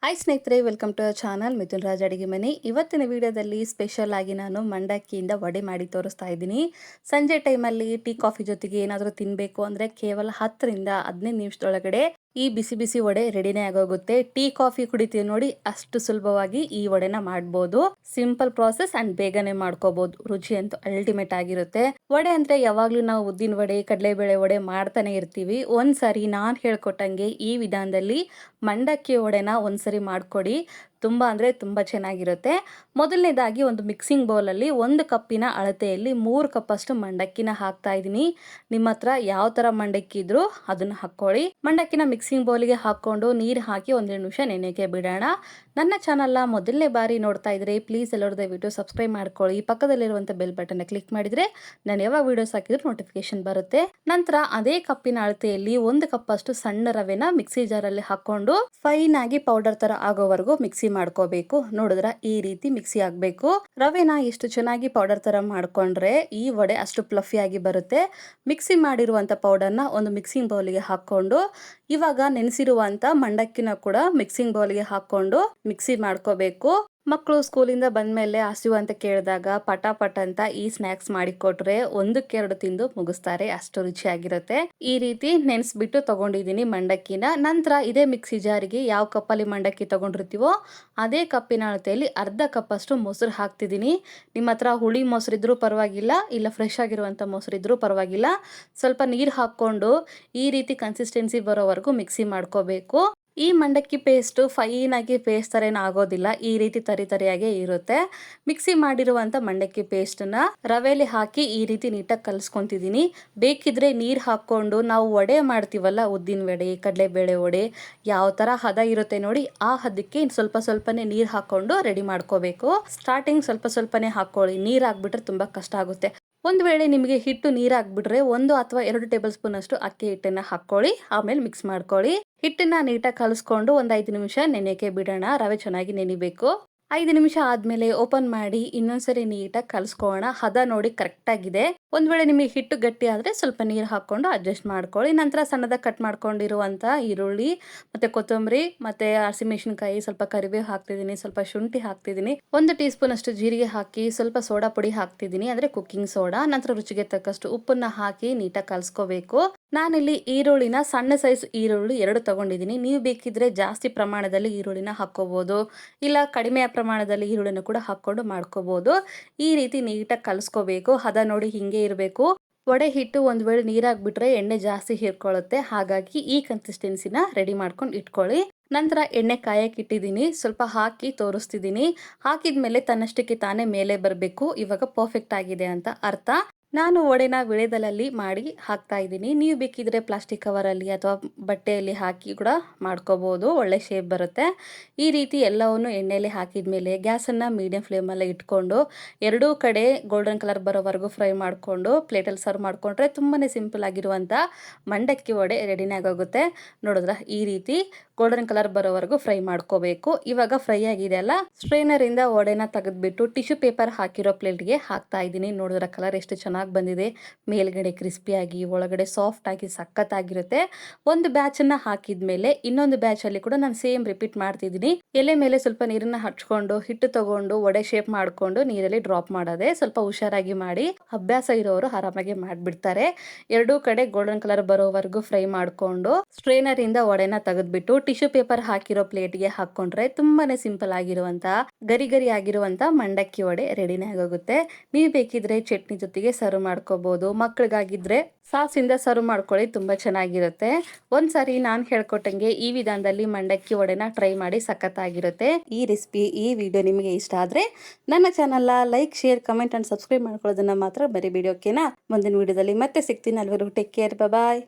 Hi ಸ್ನೇಹಿತರೆ, welcome to our channel Mithun Raj ಅಡಿಗೆ ಮನೆ. ಇವತ್ತಿನ ವಿಡಿಯೋದಲ್ಲಿ ಸ್ಪೆಷಲ್ ಆಗಿ ನಾನು ಮಂಡಕ್ಕಿಯಿಂದ ವಡೆ ಮಾಡಿ ತೋರಿಸ್ತಾ ಇದ್ದೀನಿ. ಸಂಜೆ ಟೈಮಲ್ಲಿ ಟೀ ಕಾಫಿ ಜೊತೆಗೆ ಏನಾದರೂ ತಿನ್ನಬೇಕು ಅಂದರೆ ಕೇವಲ 10ರಿಂದ 15 ನಿಮಿಷದೊಳಗಡೆ ಈ ಬಿಸಿ ಬಿಸಿ ವಡೆ ರೆಡಿನೇ ಆಗೋಗುತ್ತೆ. ಟೀ ಕಾಫಿ ಕುಡಿತೀವಿ ನೋಡಿ, ಅಷ್ಟು ಸುಲಭವಾಗಿ ಈ ವಡೆನ ಮಾಡ್ಬೋದು. ಸಿಂಪಲ್ ಪ್ರಾಸೆಸ್ ಅಂಡ್ ಬೇಗನೆ ಮಾಡ್ಕೋಬಹುದು. ರುಚಿ ಅಂತೂ ಅಲ್ಟಿಮೇಟ್ ಆಗಿರುತ್ತೆ. ವಡೆ ಅಂದ್ರೆ ಯಾವಾಗ್ಲೂ ನಾವು ಉದ್ದಿನ ವಡೆ, ಕಡಲೆಬೇಳೆ ವಡೆ ಮಾಡ್ತಾನೆ ಇರ್ತೀವಿ. ಒಂದ್ಸರಿ ನಾನು ಹೇಳ್ಕೊಟ್ಟಂಗೆ ಈ ವಿಧಾನದಲ್ಲಿ ಮಂಡಕ್ಕಿ ವಡೆನ ಒಂದ್ಸರಿ ಮಾಡ್ಕೊಡಿ. ತುಂಬ ಅಂದರೆ ತುಂಬ ಚೆನ್ನಾಗಿರುತ್ತೆ. ಮೊದಲನೇದಾಗಿ ಒಂದು ಮಿಕ್ಸಿಂಗ್ ಬೌಲಲ್ಲಿ 1 ಕಪ್ಪಿನ ಅಳತೆಯಲ್ಲಿ 3 ಕಪ್ಪಷ್ಟು ಮಂಡಕ್ಕಿನ ಹಾಕ್ತಾ ಇದ್ದೀನಿ. ನಿಮ್ಮ ಹತ್ರ ಯಾವ ಥರ ಮಂಡಕ್ಕಿ ಇದ್ರೂ ಅದನ್ನು ಹಾಕ್ಕೊಳ್ಳಿ. ಮಂಡಕ್ಕಿನ ಮಿಕ್ಸಿಂಗ್ ಬೌಲಿಗೆ ಹಾಕ್ಕೊಂಡು ನೀರು ಹಾಕಿ 1 ನಿಮಿಷ ನೆನೆಯಕ್ಕೆ ಬಿಡೋಣ. ನನ್ನ ಚಾನಲ್ನ ಮೊದಲನೇ ಬಾರಿ ನೋಡ್ತಾ ಇದ್ರೆ ಪ್ಲೀಸ್ ಎಲ್ಲರೂ ದಯವಿಟ್ಟು ಸಬ್ಸ್ಕ್ರೈಬ್ ಮಾಡ್ಕೊಳ್ಳಿ. ಪಕ್ಕದಲ್ಲಿರುವಂಥ ಬೆಲ್ ಬಟನ್ನ ಕ್ಲಿಕ್ ಮಾಡಿದರೆ ನಾನು ಯಾವಾಗ ವೀಡಿಯೋಸ್ ಹಾಕಿದ್ರು ನೋಟಿಫಿಕೇಶನ್ ಬರುತ್ತೆ. ನಂತರ ಅದೇ ಕಪ್ಪಿನ ಅಳತೆಯಲ್ಲಿ 1 ಕಪ್ಪಷ್ಟು ಸಣ್ಣ ರವೆನ ಮಿಕ್ಸಿ ಜಾರಲ್ಲಿ ಹಾಕ್ಕೊಂಡು ಫೈನ್ ಆಗಿ ಪೌಡರ್ ಥರ ಆಗೋವರೆಗೂ ಮಿಕ್ಸಿ ಮಾಡ್ಕೋಬೇಕು. ನೋಡಿದ್ರ ಈ ರೀತಿ ಮಿಕ್ಸಿ ಆಗಬೇಕು. ರವೆನ ಎಷ್ಟು ಚೆನ್ನಾಗಿ ಪೌಡರ್ ತರ ಮಾಡ್ಕೊಂಡ್ರೆ ಈ ವಡೆ ಅಷ್ಟು ಫ್ಲಫಿ ಆಗಿ ಬರುತ್ತೆ. ಮಿಕ್ಸಿ ಮಾಡಿರುವಂತ ಪೌಡರ್ನ ಒಂದು ಮಿಕ್ಸಿಂಗ್ ಬೌಲಿಗೆ ಹಾಕೊಂಡು ಇವಾಗ ನೆನೆಸಿರುವಂತ ಮಂಡಕ್ಕಿನ ಕೂಡ ಮಿಕ್ಸಿಂಗ್ ಬೌಲಿಗೆ ಹಾಕೊಂಡು ಮಿಕ್ಸಿ ಮಾಡ್ಕೋಬೇಕು. ಮಕ್ಕಳು ಸ್ಕೂಲಿಂದ ಬಂದ್ಮೇಲೆ ಹಸಿವು ಅಂತ ಕೇಳಿದಾಗ ಪಟ ಅಂತ ಈ ಸ್ನ್ಯಾಕ್ಸ್ ಮಾಡಿಕೊಟ್ರೆ 1-2 ತಿಂದು ಮುಗಿಸ್ತಾರೆ. ಅಷ್ಟು ರುಚಿಯಾಗಿರುತ್ತೆ. ಈ ರೀತಿ ನೆನೆಸ್ಬಿಟ್ಟು ತಗೊಂಡಿದ್ದೀನಿ ಮಂಡಕ್ಕಿನ. ನಂತರ ಇದೇ ಮಿಕ್ಸಿ ಜಾರಿಗೆ ಯಾವ ಕಪ್ಪಲ್ಲಿ ಮಂಡಕ್ಕಿ ತಗೊಂಡಿರ್ತೀವೋ ಅದೇ ಕಪ್ಪಿನ ಅಳತೆಯಲ್ಲಿ ಅರ್ಧ ಕಪ್ಪಷ್ಟು ಮೊಸರು ಹಾಕ್ತಿದ್ದೀನಿ. ನಿಮ್ಮ ಹತ್ರ ಹುಳಿ ಮೊಸರಿದ್ರೂ ಪರವಾಗಿಲ್ಲ, ಇಲ್ಲ ಫ್ರೆಶ್ ಆಗಿರುವಂಥ ಮೊಸರಿದ್ರೂ ಪರವಾಗಿಲ್ಲ. ಸ್ವಲ್ಪ ನೀರು ಹಾಕ್ಕೊಂಡು ಈ ರೀತಿ ಕನ್ಸಿಸ್ಟೆನ್ಸಿ ಬರೋವರೆಗೂ ಮಿಕ್ಸಿ ಮಾಡ್ಕೋಬೇಕು. ಈ ಮಂಡಕ್ಕಿ ಪೇಸ್ಟು ಫೈನ್ ಆಗಿ ಪೇಸ್ಟ್ ಥರ ಏನು ಆಗೋದಿಲ್ಲ. ಈ ರೀತಿ ತರಿಯಾಗೇ ಇರುತ್ತೆ. ಮಿಕ್ಸಿ ಮಾಡಿರುವಂಥ ಮಂಡಕ್ಕಿ ಪೇಸ್ಟನ್ನ ರವೆಲಿ ಹಾಕಿ ಈ ರೀತಿ ನೀಟಾಗಿ ಕಲಿಸ್ಕೊತಿದ್ದೀನಿ. ಬೇಕಿದ್ರೆ ನೀರು ಹಾಕ್ಕೊಂಡು ನಾವು ವಡೆ ಮಾಡ್ತೀವಲ್ಲ, ಉದ್ದಿನ ವಡೆ, ಕಡಲೆಬೇಳೆ ವಡೆ ಯಾವ ಥರ ಹದ ಇರುತ್ತೆ ನೋಡಿ, ಆ ಹದಕ್ಕೆ ಸ್ವಲ್ಪನೇ ನೀರು ಹಾಕ್ಕೊಂಡು ರೆಡಿ ಮಾಡ್ಕೋಬೇಕು. ಸ್ಟಾರ್ಟಿಂಗ್ ಸ್ವಲ್ಪನೇ ಹಾಕ್ಕೊಳ್ಳಿ. ನೀರು ಹಾಕ್ಬಿಟ್ರೆ ತುಂಬ ಕಷ್ಟ ಆಗುತ್ತೆ. ಒಂದು ವೇಳೆ ನಿಮಗೆ ಹಿಟ್ಟು ನೀರಾಗ್ಬಿಟ್ರೆ 1 ಅಥವಾ 2 ಟೇಬಲ್ ಸ್ಪೂನ್ ಅಷ್ಟು ಅಕ್ಕಿ ಹಿಟ್ಟನ್ನು ಹಾಕ್ಕೊಳ್ಳಿ. ಆಮೇಲೆ ಮಿಕ್ಸ್ ಮಾಡ್ಕೊಳ್ಳಿ. ಹಿಟ್ಟನ್ನ ನೀಟಾಗಿ ಕಲಿಸ್ಕೊಂಡು ಒಂದು 5 ನಿಮಿಷ ನೆನೆಯಕ್ಕೆ ಬಿಡೋಣ. ರವೆ ಚೆನ್ನಾಗಿ ನೆನಿಬೇಕು. 5 ನಿಮಿಷ ಆದಮೇಲೆ ಓಪನ್ ಮಾಡಿ ಇನ್ನೊಂದ್ಸರಿ ನೀಟಾಗಿ ಕಲಿಸ್ಕೊಳ್ಳೋಣ. ಹದ ನೋಡಿ ಕರೆಕ್ಟಾಗಿದೆ. ಒಂದು ವೇಳೆ ನಿಮಗೆ ಹಿಟ್ಟು ಗಟ್ಟಿ ಆದರೆ ಸ್ವಲ್ಪ ನೀರು ಹಾಕ್ಕೊಂಡು ಅಡ್ಜಸ್ಟ್ ಮಾಡ್ಕೊಳ್ಳಿ. ನಂತರ ಸಣ್ಣದಾಗಿ ಕಟ್ ಮಾಡ್ಕೊಂಡಿರುವಂಥ ಈರುಳ್ಳಿ ಮತ್ತು ಕೊತ್ತಂಬರಿ ಮತ್ತು ಹಸಿಮೆಣಸಿನಕಾಯಿ, ಸ್ವಲ್ಪ ಕರಿಬೇವು ಹಾಕ್ತಿದ್ದೀನಿ, ಸ್ವಲ್ಪ ಶುಂಠಿ ಹಾಕ್ತಿದ್ದೀನಿ, 1 ಟೀ ಸ್ಪೂನ್ ಅಷ್ಟು ಜೀರಿಗೆ ಹಾಕಿ ಸ್ವಲ್ಪ ಸೋಡಾ ಪುಡಿ ಹಾಕ್ತಿದ್ದೀನಿ, ಅಂದರೆ ಕುಕ್ಕಿಂಗ್ ಸೋಡಾ. ನಂತರ ರುಚಿಗೆ ತಕ್ಕಷ್ಟು ಉಪ್ಪನ್ನು ಹಾಕಿ ನೀಟಾಗಿ ಕಲಿಸ್ಕೋಬೇಕು. ನಾನಿಲ್ಲಿ ಈರುಳ್ಳಿನ ಸಣ್ಣ ಸೈಜ್ ಈರುಳ್ಳಿ 2 ತಗೊಂಡಿದ್ದೀನಿ. ನೀವು ಬೇಕಿದ್ರೆ ಜಾಸ್ತಿ ಪ್ರಮಾಣದಲ್ಲಿ ಈರುಳ್ಳಿನ ಹಾಕ್ಕೋಬೋದು, ಇಲ್ಲ ಕಡಿಮೆ ಪ್ರಮಾಣದಲ್ಲಿ ಈರುಳ್ಳಿನ ಕೂಡ ಹಾಕ್ಕೊಂಡು ಮಾಡ್ಕೋಬೋದು. ಈ ರೀತಿ ನೀಟಾಗಿ ಕಲಿಸ್ಕೋಬೇಕು. ಹದ ನೋಡಿ ಹಿಂಗೆ ಇರಬೇಕು. ವಡೆ ಹಿಟ್ಟು ಒಂದು ವೇಳೆ ನೀರಾಗ್ಬಿಟ್ರೆ ಎಣ್ಣೆ ಜಾಸ್ತಿ ಹೀರ್ಕೊಳ್ಳುತ್ತೆ. ಹಾಗಾಗಿ ಈ ಕನ್ಸಿಸ್ಟೆನ್ಸಿನ ರೆಡಿ ಮಾಡ್ಕೊಂಡು ಇಟ್ಕೊಳ್ಳಿ. ನಂತರ ಎಣ್ಣೆ ಕಾಯಕ್ಕೆ ಇಟ್ಟಿದ್ದೀನಿ. ಸ್ವಲ್ಪ ಹಾಕಿ ತೋರಿಸ್ತಿದ್ದೀನಿ. ಹಾಕಿದ್ಮೇಲೆ ತನ್ನಷ್ಟಕ್ಕೆ ತಾನೇ ಮೇಲೆ ಬರಬೇಕು. ಇವಾಗ ಪರ್ಫೆಕ್ಟ್ ಆಗಿದೆ ಅಂತ ಅರ್ಥ. ನಾನು ವಡೆನ ವಿಳೆದೆಲೆಯಲ್ಲಿ ಮಾಡಿ ಹಾಕ್ತಾ ಇದ್ದೀನಿ. ನೀವು ಬೇಕಿದ್ರೆ ಪ್ಲಾಸ್ಟಿಕ್ ಕವರಲ್ಲಿ ಅಥವಾ ಬಟ್ಟೆಯಲ್ಲಿ ಹಾಕಿ ಕೂಡ ಮಾಡ್ಕೋಬೋದು. ಒಳ್ಳೆ ಶೇಪ್ ಬರುತ್ತೆ. ಈ ರೀತಿ ಎಲ್ಲವನ್ನು ಎಣ್ಣೆಯಲ್ಲಿ ಹಾಕಿದ್ಮೇಲೆ ಗ್ಯಾಸನ್ನು ಮೀಡಿಯಂ ಫ್ಲೇಮಲ್ಲಿ ಇಟ್ಕೊಂಡು 2 ಕಡೆ ಗೋಲ್ಡನ್ ಕಲರ್ ಬರೋವರೆಗೂ ಫ್ರೈ ಮಾಡಿಕೊಂಡು ಪ್ಲೇಟಲ್ಲಿ ಸರ್ವ್ ಮಾಡಿಕೊಂಡ್ರೆ ತುಂಬಾ ಸಿಂಪಲ್ ಆಗಿರುವಂಥ ಮಂಡಕ್ಕಿ ವಡೆ ರೆಡಿನೇ ಆಗೋಗುತ್ತೆ. ನೋಡಿದ್ರ ಈ ರೀತಿ ಗೋಲ್ಡನ್ ಕಲರ್ ಬರೋವರೆಗೂ ಫ್ರೈ ಮಾಡ್ಕೋಬೇಕು. ಇವಾಗ ಫ್ರೈ ಆಗಿದೆ ಅಲ್ಲ, ಸ್ಟ್ರೈನರಿಂದ ವಡೆನ ತೆಗೆದ್ಬಿಟ್ಟು ಟಿಶ್ಯೂ ಪೇಪರ್ ಹಾಕಿರೋ ಪ್ಲೇಟ್ಗೆ ಹಾಕ್ತಾ ಇದ್ದೀನಿ. ನೋಡಿದ್ರ ಕಲರ್ ಎಷ್ಟು ಚೆನ್ನಾಗಿ ಬಂದಿದೆ. ಮೇಲ್ಗಡೆ ಕ್ರಿಸ್ಪಿಯಾಗಿ ಒಳಗಡೆ ಸಾಫ್ಟ್ ಆಗಿ ಸಖತ್ತಾಗಿರುತ್ತೆ. ಒಂದು ಬ್ಯಾಚನ್ನು ಹಾಕಿದ್ಮೇಲೆ ಇನ್ನೊಂದು ಬ್ಯಾಚಲ್ಲಿ ಕೂಡ ನಾನು ಸೇಮ್ ರಿಪೀಟ್ ಮಾಡ್ತಿದ್ದೀನಿ. ಎಲೆ ಮೇಲೆ ಸ್ವಲ್ಪ ನೀರನ್ನ ಹಚ್ಕೊಂಡು ಹಿಟ್ಟು ತಗೊಂಡು ವಡೆ ಶೇಪ್ ಮಾಡಿಕೊಂಡು ನೀರಲ್ಲಿ ಡ್ರಾಪ್ ಮಾಡೋದೆ. ಸ್ವಲ್ಪ ಹುಷಾರಾಗಿ ಮಾಡಿ. ಅಭ್ಯಾಸ ಇರೋರು ಆರಾಮಾಗಿ ಮಾಡಿಬಿಡ್ತಾರೆ. 2 ಕಡೆ ಗೋಲ್ಡನ್ ಕಲರ್ ಬರೋವರೆಗೂ ಫ್ರೈ ಮಾಡಿಕೊಂಡು ಸ್ಟ್ರೈನರ್ ಇಂದ ವಡೆನ ತೆಗೆದ್ಬಿಟ್ಟು ಟಿಶ್ಯೂ ಪೇಪರ್ ಹಾಕಿರೋ ಪ್ಲೇಟ್ಗೆ ಹಾಕೊಂಡ್ರೆ ತುಂಬಾನೇ ಸಿಂಪಲ್ ಆಗಿರುವಂತ ಗರಿ ಆಗಿರುವಂತ ಮಂಡಕ್ಕಿ ವಡೆ ರೆಡಿನೇ ಆಗೋಗುತ್ತೆ. ನೀವು ಬೇಕಿದ್ರೆ ಚಟ್ನಿ ಜೊತೆಗೆ ಸರ್ವ್ ಮಾಡ್ಕೋಬಹುದು. ಮಕ್ಕಳಿಗಾಗಿದ್ರೆ ಸಾಸಿಂದ ಸರ್ವ್ ಮಾಡ್ಕೊಳ್ಳಿ, ತುಂಬಾ ಚೆನ್ನಾಗಿರುತ್ತೆ. ಒಂದ್ಸಾರಿ ನಾನು ಹೇಳ್ಕೊಟ್ಟಂಗೆ ಈ ವಿಧಾನದಲ್ಲಿ ಮಂಡಕ್ಕಿ ವಡೆನ ಟ್ರೈ ಮಾಡಿ, ಸಖತ್ತಾಗಿರುತ್ತೆ. ಈ ರೆಸಿಪಿ, ಈ ವಿಡಿಯೋ ನಿಮಗೆ ಇಷ್ಟ ಆದ್ರೆ ನನ್ನ channel like, share, comment and subscribe ಮಾಡ್ಕೊಳ್ಳೋದನ್ನ ಮಾತ್ರ ಮರಿಬೇಡಿ. ಓಕೆನಾ? ಮುಂದಿನ ವಿಡಿಯೋದಲ್ಲಿ ಮತ್ತೆ ಸಿಗ್ತೀನಿ. ಅಲ್ಲಿವರೆಗೂ ಟೇಕ್ ಕೇರ್, ಬಾಯ್.